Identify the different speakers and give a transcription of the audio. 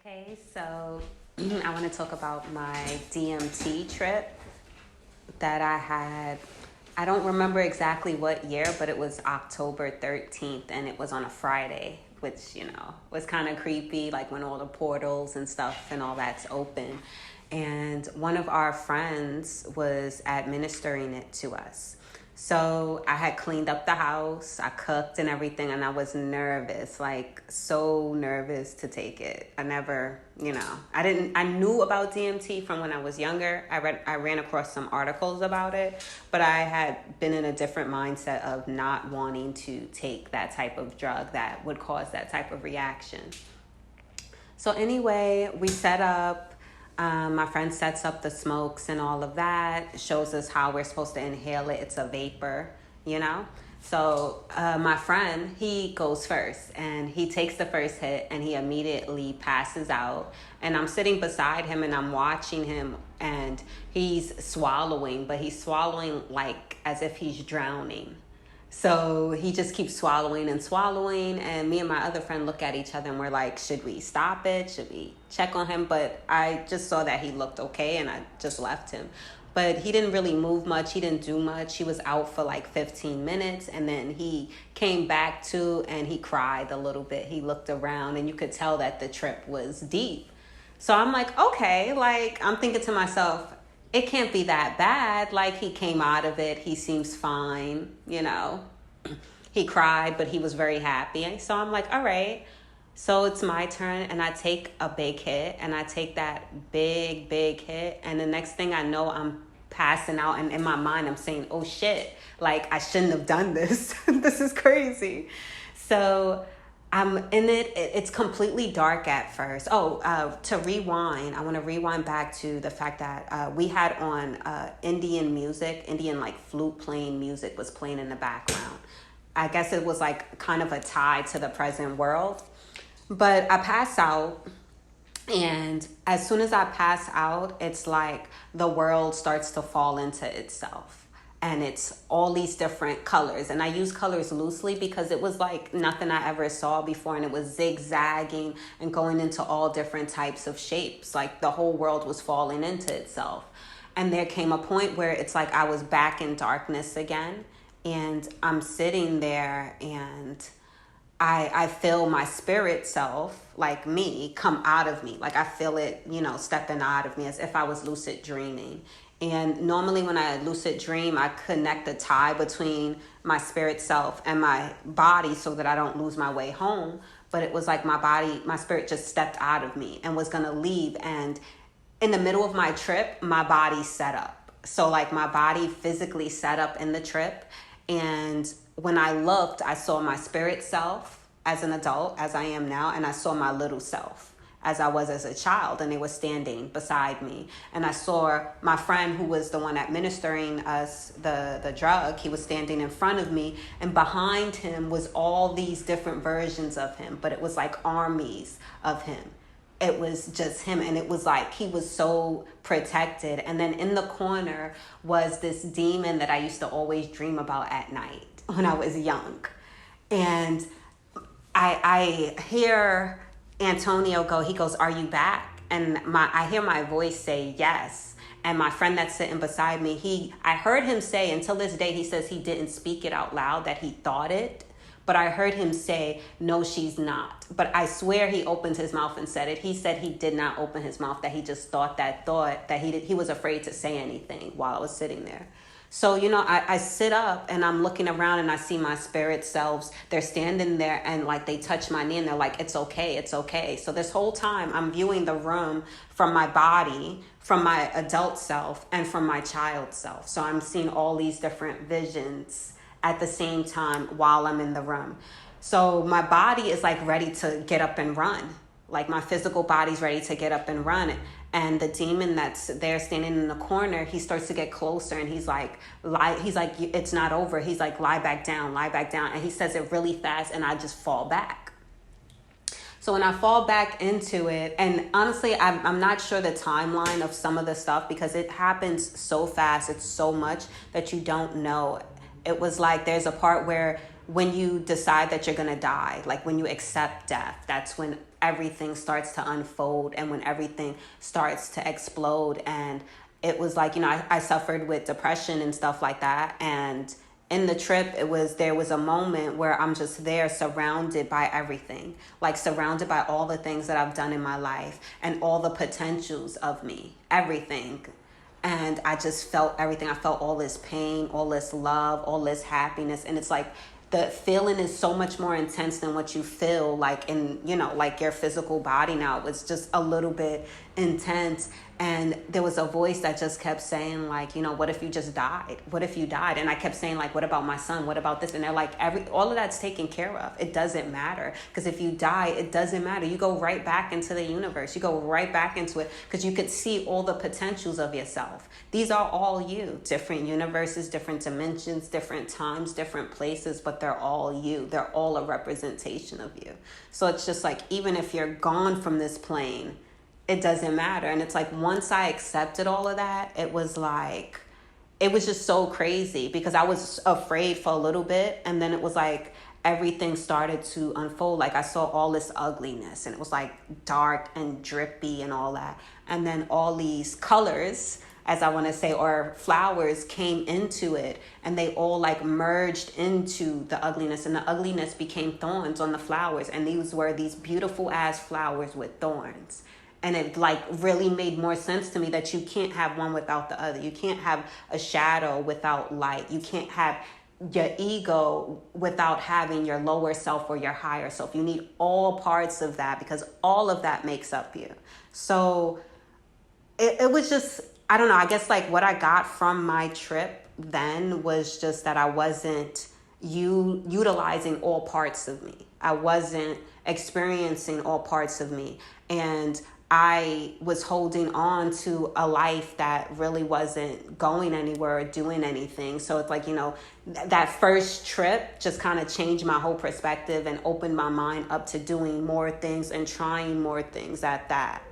Speaker 1: Okay, so I want to talk about my DMT trip that I had. I don't remember exactly what year, but it was October 13th and it was on a Friday, which, was kind of creepy, like when all the portals and stuff and all that's open. And one of our friends was administering it to us. So I had cleaned up the house, I cooked and everything, and I was nervous, like so nervous to take it. I never, I knew about DMT from when I was younger. I ran across some articles about it, but I had been in a different mindset of not wanting to take that type of drug that would cause that type of reaction. So anyway, we set up. My friend sets up the smokes and all of that, shows us how we're supposed to inhale it. It's a vapor, you know? So my friend, he goes first and he takes the first hit and he immediately passes out. And I'm sitting beside him and I'm watching him and he's swallowing, but he's swallowing like as if he's drowning. So he just keeps swallowing and swallowing. And me and my other friend look at each other and we're like, should we stop it? Should we check on him? But I just saw that he looked okay and I just left him. But he didn't really move much. He didn't do much. He was out for like 15 minutes. And then he came back to and he cried a little bit. He looked around and you could tell that the trip was deep. So I'm like, okay, like I'm thinking to myself, it can't be that bad. Like he came out of it. He seems fine. He cried, but he was very happy. So I'm like, all right. So it's my turn and I take a big hit and I take that big, big hit. And the next thing I know, I'm passing out. And in my mind, I'm saying, oh shit, like I shouldn't have done this. This is crazy. So I'm in it. It's completely dark at first. To rewind, I want to rewind back to the fact that we had on Indian music, Indian like flute playing music was playing in the background. I guess it was like kind of a tie to the present world. But I pass out, and as soon as I pass out, it's like the world starts to fall into itself and it's all these different colors. And I use colors loosely because it was like nothing I ever saw before. And it was zigzagging and going into all different types of shapes. Like the whole world was falling into itself. And there came a point where it's like I was back in darkness again. And I'm sitting there and I feel my spirit self, like me, come out of me. Like I feel it, stepping out of me as if I was lucid dreaming. And normally when I lucid dream, I connect the tie between my spirit self and my body so that I don't lose my way home. But it was like my spirit just stepped out of me and was going to leave. And in the middle of my trip, my body set up. So like my body physically set up in the trip. And when I looked, I saw my spirit self as an adult, as I am now, and I saw my little self as I was as a child, and they were standing beside me. And I saw my friend who was the one administering us the drug. He was standing in front of me, and behind him was all these different versions of him, but it was like armies of him. It was just him, and it was like he was so protected. And then in the corner was this demon that I used to always dream about at night when I was young. And I hear Antonio go, he goes, are you back? And I hear my voice say yes. And my friend that's sitting beside me, I heard him say, until this day, he says he didn't speak it out loud, that he thought it. But I heard him say, no, she's not. But I swear he opened his mouth and said it. He said he did not open his mouth, that he just thought, that he was afraid to say anything while I was sitting there. So, I sit up and I'm looking around and I see my spirit selves. They're standing there and like they touch my knee and they're like, it's okay, it's okay. So this whole time I'm viewing the room from my body, from my adult self, and from my child self. So I'm seeing all these different visions at the same time while I'm in the room. So my body is like ready to get up and run. Like my physical body's ready to get up and run. And the demon that's there standing in the corner, he starts to get closer and he's like, it's not over. He's like, lie back down. And he says it really fast and I just fall back. So when I fall back into it, and honestly, I'm not sure the timeline of some of the stuff because it happens so fast. It's so much that you don't know. It was like there's a part where when you decide that you're going to die, like when you accept death, that's when everything starts to unfold and when everything starts to explode. And it was like, I suffered with depression and stuff like that. And in the trip, there was a moment where I'm just there surrounded by everything, like surrounded by all the things that I've done in my life and all the potentials of me, everything. And I just felt everything. I felt all this pain, all this love, all this happiness. And it's like the feeling is so much more intense than what you feel like in, like your physical body now. It was just a little bit intense. And there was a voice that just kept saying, like, what if you just died? What if you died? And I kept saying, like, what about my son? What about this? And they're like, all of that's taken care of. It doesn't matter. Because if you die, it doesn't matter. You go right back into the universe. You go right back into it because you could see all the potentials of yourself. These are all you. Different universes, different dimensions, different times, different places, but they're all you. They're all a representation of you. So it's just like, even if you're gone from this plane, it doesn't matter. And it's like, once I accepted all of that, it was just so crazy because I was afraid for a little bit. And then it was like, everything started to unfold. Like I saw all this ugliness and it was like dark and drippy and all that. And then all these colors, as I want to say, or flowers came into it and they all like merged into the ugliness, and the ugliness became thorns on the flowers. And these were these beautiful ass flowers with thorns. And it like really made more sense to me that you can't have one without the other. You can't have a shadow without light. You can't have your ego without having your lower self or your higher self. You need all parts of that because all of that makes up you. So it was just, I don't know, I guess like what I got from my trip then was just that I wasn't utilizing all parts of me. I wasn't experiencing all parts of me. And I was holding on to a life that really wasn't going anywhere or doing anything. So it's like, that first trip just kind of changed my whole perspective and opened my mind up to doing more things and trying more things at that.